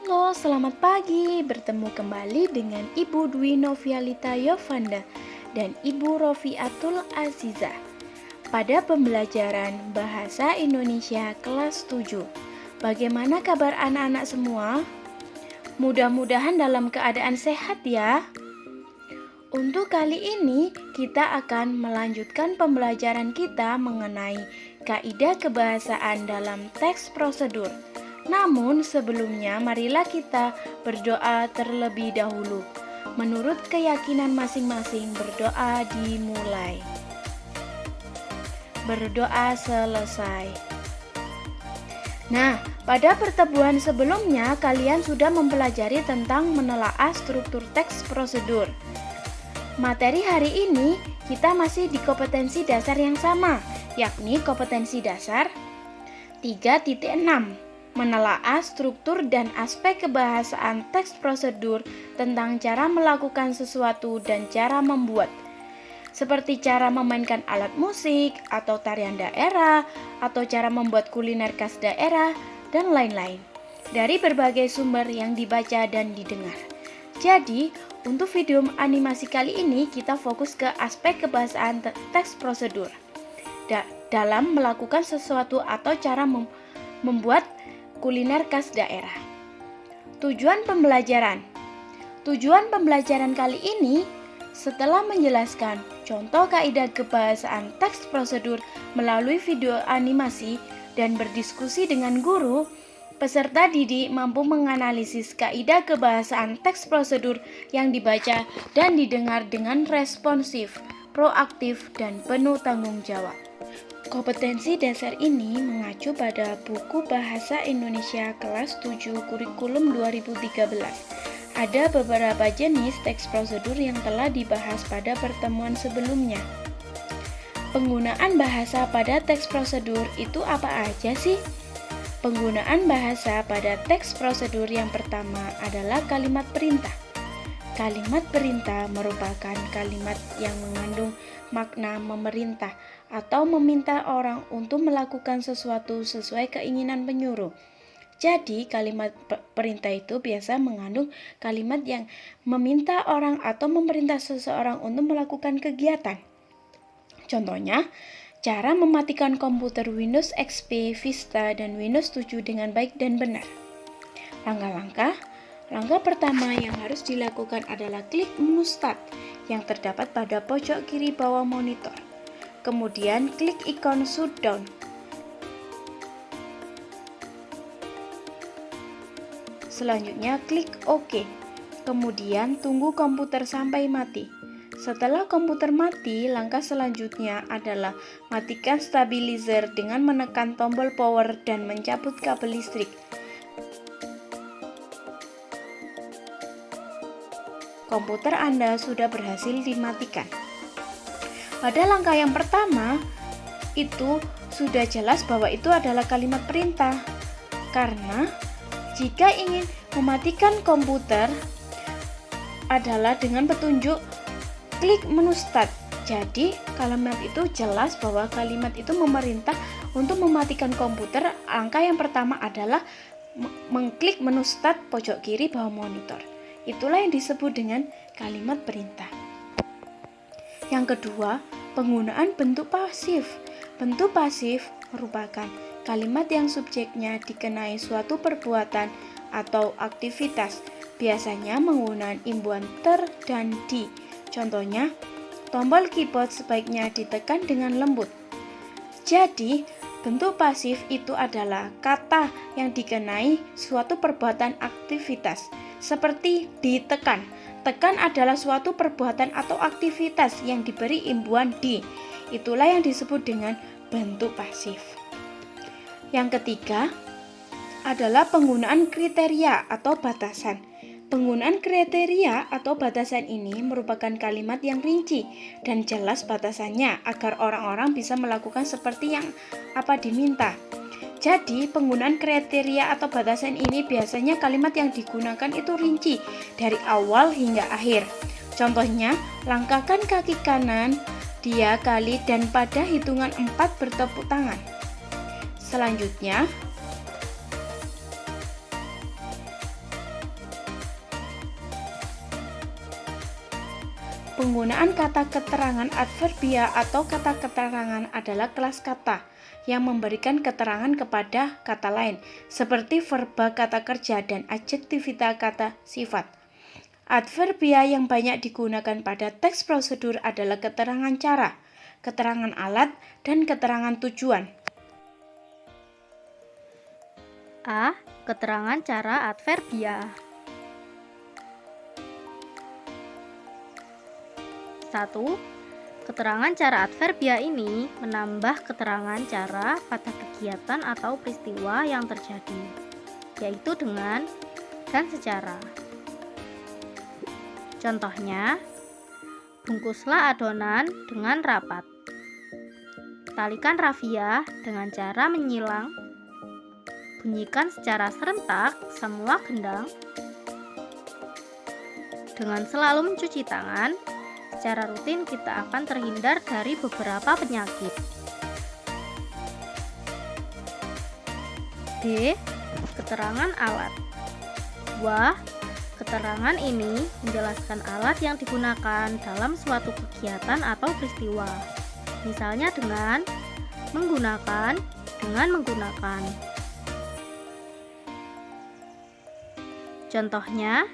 Halo, selamat pagi. Bertemu kembali dengan Ibu Dwi Novialita Yovanda dan Ibu Rofiatul Aziza pada pembelajaran Bahasa Indonesia kelas 7. Bagaimana kabar anak-anak semua? Mudah-mudahan dalam keadaan sehat ya. Untuk kali ini kita akan melanjutkan pembelajaran kita mengenai kaidah kebahasaan dalam teks prosedur. Namun sebelumnya marilah kita berdoa terlebih dahulu. Menurut keyakinan masing-masing berdoa dimulai. Berdoa selesai. Nah, pada pertemuan sebelumnya kalian sudah mempelajari tentang menelaah struktur teks prosedur. Materi hari ini kita masih di kompetensi dasar yang sama, yakni kompetensi dasar 3.6. Menelaah struktur dan aspek kebahasaan teks prosedur tentang cara melakukan sesuatu dan cara membuat, seperti cara memainkan alat musik atau tarian daerah, atau cara membuat kuliner khas daerah, dan lain-lain, dari berbagai sumber yang dibaca dan didengar. Jadi, untuk video animasi kali ini kita fokus ke aspek kebahasaan teks prosedur dalam melakukan sesuatu atau cara membuat kuliner khas daerah. Tujuan pembelajaran kali ini setelah menjelaskan contoh kaidah kebahasaan teks prosedur melalui video animasi dan berdiskusi dengan guru, peserta didik mampu menganalisis kaidah kebahasaan teks prosedur yang dibaca dan didengar dengan responsif, proaktif, dan penuh tanggung jawab. Kompetensi dasar ini mengacu pada buku Bahasa Indonesia kelas 7 kurikulum 2013. Ada beberapa jenis teks prosedur yang telah dibahas pada pertemuan sebelumnya. Penggunaan bahasa pada teks prosedur itu apa aja sih? Penggunaan bahasa pada teks prosedur yang pertama adalah kalimat perintah. Kalimat perintah merupakan kalimat yang mengandung makna memerintah atau meminta orang untuk melakukan sesuatu sesuai keinginan penyuruh. Jadi, kalimat perintah itu biasa mengandung kalimat yang meminta orang atau memerintah seseorang untuk melakukan kegiatan. Contohnya, cara mematikan komputer Windows XP, Vista, dan Windows 7 dengan baik dan benar. Langkah pertama yang harus dilakukan adalah klik menu Start yang terdapat pada pojok kiri bawah monitor. Kemudian klik ikon shutdown. Selanjutnya klik OK. Kemudian tunggu komputer sampai mati. Setelah komputer mati, langkah selanjutnya adalah matikan stabilizer dengan menekan tombol power dan mencabut kabel listrik. Komputer Anda sudah berhasil dimatikan. Pada langkah yang pertama, itu sudah jelas bahwa itu adalah kalimat perintah. Karena jika ingin mematikan komputer adalah dengan petunjuk klik menu Start. Jadi, kalimat itu jelas bahwa kalimat itu memerintah untuk mematikan komputer. Langkah yang pertama adalah mengklik menu Start pojok kiri bawah monitor. Itulah yang disebut dengan kalimat perintah. Yang kedua, penggunaan bentuk pasif. Bentuk pasif merupakan kalimat yang subjeknya dikenai suatu perbuatan atau aktivitas, biasanya menggunakan imbuhan ter dan di. Contohnya, tombol keyboard sebaiknya ditekan dengan lembut. Jadi, bentuk pasif itu adalah kata yang dikenai suatu perbuatan aktivitas, seperti ditekan. Tekan adalah suatu perbuatan atau aktivitas yang diberi imbuhan di. Itulah yang disebut dengan bentuk pasif. Yang ketiga adalah penggunaan kriteria atau batasan. Penggunaan kriteria atau batasan ini merupakan kalimat yang rinci dan jelas batasannya agar orang-orang bisa melakukan seperti yang apa diminta. Jadi, penggunaan kriteria atau batasan ini biasanya kalimat yang digunakan itu rinci dari awal hingga akhir. Contohnya, langkahkan kaki kanan, dia kali dan pada hitungan 4 bertepuk tangan. Selanjutnya, Penggunaan kata keterangan adverbia atau kata keterangan adalah kelas kata yang memberikan keterangan kepada kata lain, seperti verba kata kerja dan adjektivita kata sifat. Adverbia yang banyak digunakan pada teks prosedur adalah keterangan cara, keterangan alat, dan keterangan tujuan. A. Keterangan cara adverbia. 1. Keterangan cara adverbia ini menambah keterangan cara pada kegiatan atau peristiwa yang terjadi, yaitu dengan dan secara. Contohnya, bungkuslah adonan dengan rapat. Talikan rafia dengan cara menyilang. Bunyikan secara serentak semua gendang. Dengan selalu mencuci tangan, secara rutin kita akan terhindar dari beberapa penyakit. D. Keterangan alat. Wah, keterangan ini menjelaskan alat yang digunakan dalam suatu kegiatan atau peristiwa. Misalnya dengan menggunakan. Contohnya,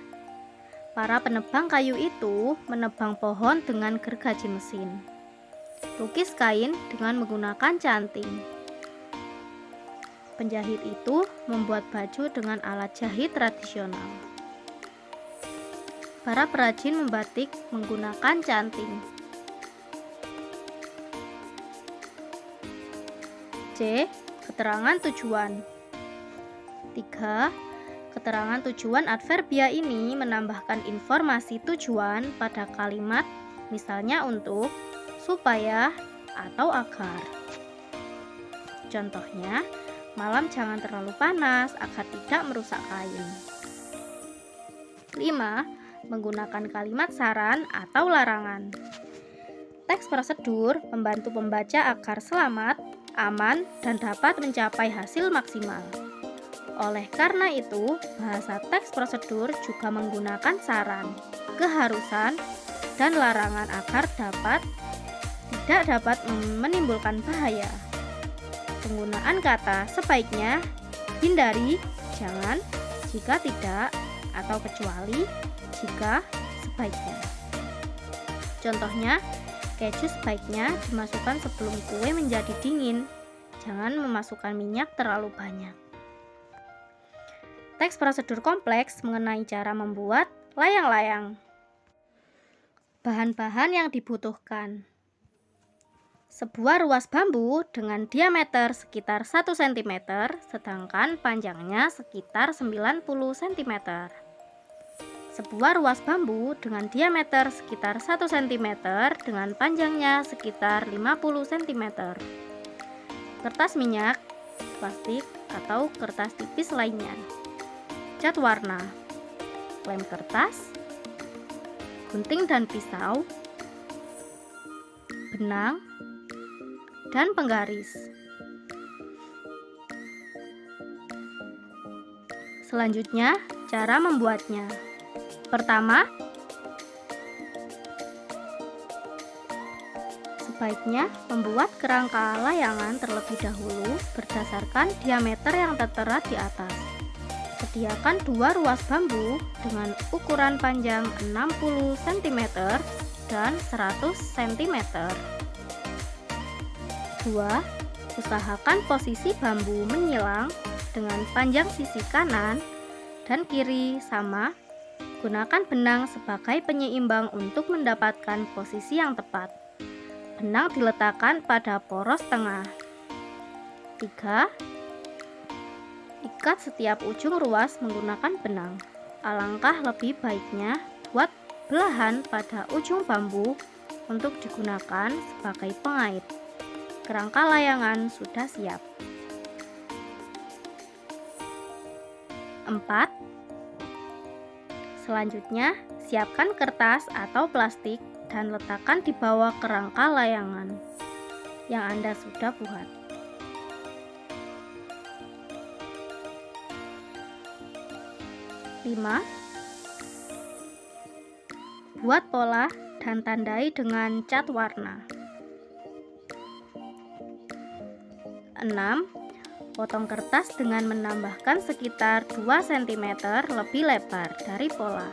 para penebang kayu itu menebang pohon dengan gergaji mesin. Lukis kain dengan menggunakan canting. Penjahit itu membuat baju dengan alat jahit tradisional. Para perajin membatik menggunakan canting. C. Keterangan tujuan. 3. Keterangan tujuan adverbia ini menambahkan informasi tujuan pada kalimat, misalnya untuk, supaya, atau agar. Contohnya, malam jangan terlalu panas agar tidak merusak kain. 5. Menggunakan kalimat saran atau larangan. Teks prosedur membantu pembaca agar selamat, aman, dan dapat mencapai hasil maksimal. Oleh karena itu, bahasa teks prosedur juga menggunakan saran, keharusan, dan larangan agar tidak dapat menimbulkan bahaya. Penggunaan kata sebaiknya, hindari, jangan, jika tidak, atau kecuali, jika, sebaiknya. Contohnya, keju sebaiknya dimasukkan sebelum kue menjadi dingin. Jangan memasukkan minyak terlalu banyak. Teks prosedur kompleks mengenai cara membuat layang-layang. Bahan-bahan yang dibutuhkan. Sebuah ruas bambu dengan diameter sekitar 1 cm, sedangkan panjangnya sekitar 90 cm. Sebuah ruas bambu dengan diameter sekitar 1 cm dengan panjangnya sekitar 50 cm. Kertas minyak, plastik, atau kertas tipis lainnya. Cat warna, lem kertas, gunting dan pisau, benang, dan penggaris. Selanjutnya, cara membuatnya. Pertama, sebaiknya membuat kerangka layangan terlebih dahulu berdasarkan diameter yang tertera di atas. Sediakan 2 ruas bambu dengan ukuran panjang 60 cm dan 100 cm. 2. Usahakan posisi bambu menyilang dengan panjang sisi kanan dan kiri sama. Gunakan benang sebagai penyeimbang untuk mendapatkan posisi yang tepat. Benang diletakkan pada poros tengah. 3. Ikat setiap ujung ruas menggunakan benang. Alangkah lebih baiknya buat belahan pada ujung bambu untuk digunakan sebagai pengait. Kerangka layangan sudah siap. 4. Selanjutnya, siapkan kertas atau plastik dan letakkan di bawah kerangka layangan yang Anda sudah buat. 5. Buat pola dan tandai dengan cat warna. 6. Potong kertas dengan menambahkan sekitar 2 cm lebih lebar dari pola,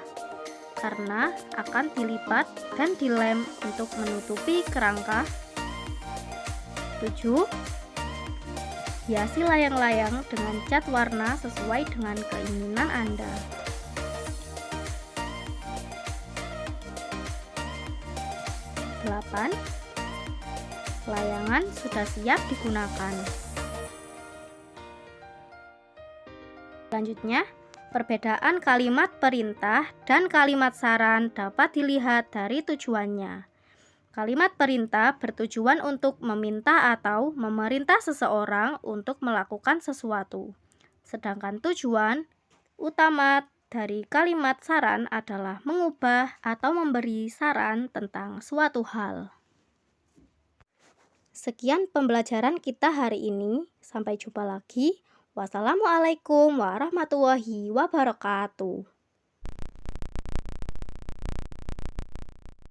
karena akan dilipat dan dilem untuk menutupi kerangka. 7. Hiasi layang-layang dengan cat warna sesuai dengan keinginan Anda. 8. Layangan sudah siap digunakan. Selanjutnya, perbedaan kalimat perintah dan kalimat saran dapat dilihat dari tujuannya. Kalimat perintah bertujuan untuk meminta atau memerintah seseorang untuk melakukan sesuatu. Sedangkan tujuan utama dari kalimat saran adalah mengubah atau memberi saran tentang suatu hal. Sekian pembelajaran kita hari ini. Sampai jumpa lagi. Wassalamualaikum warahmatullahi wabarakatuh.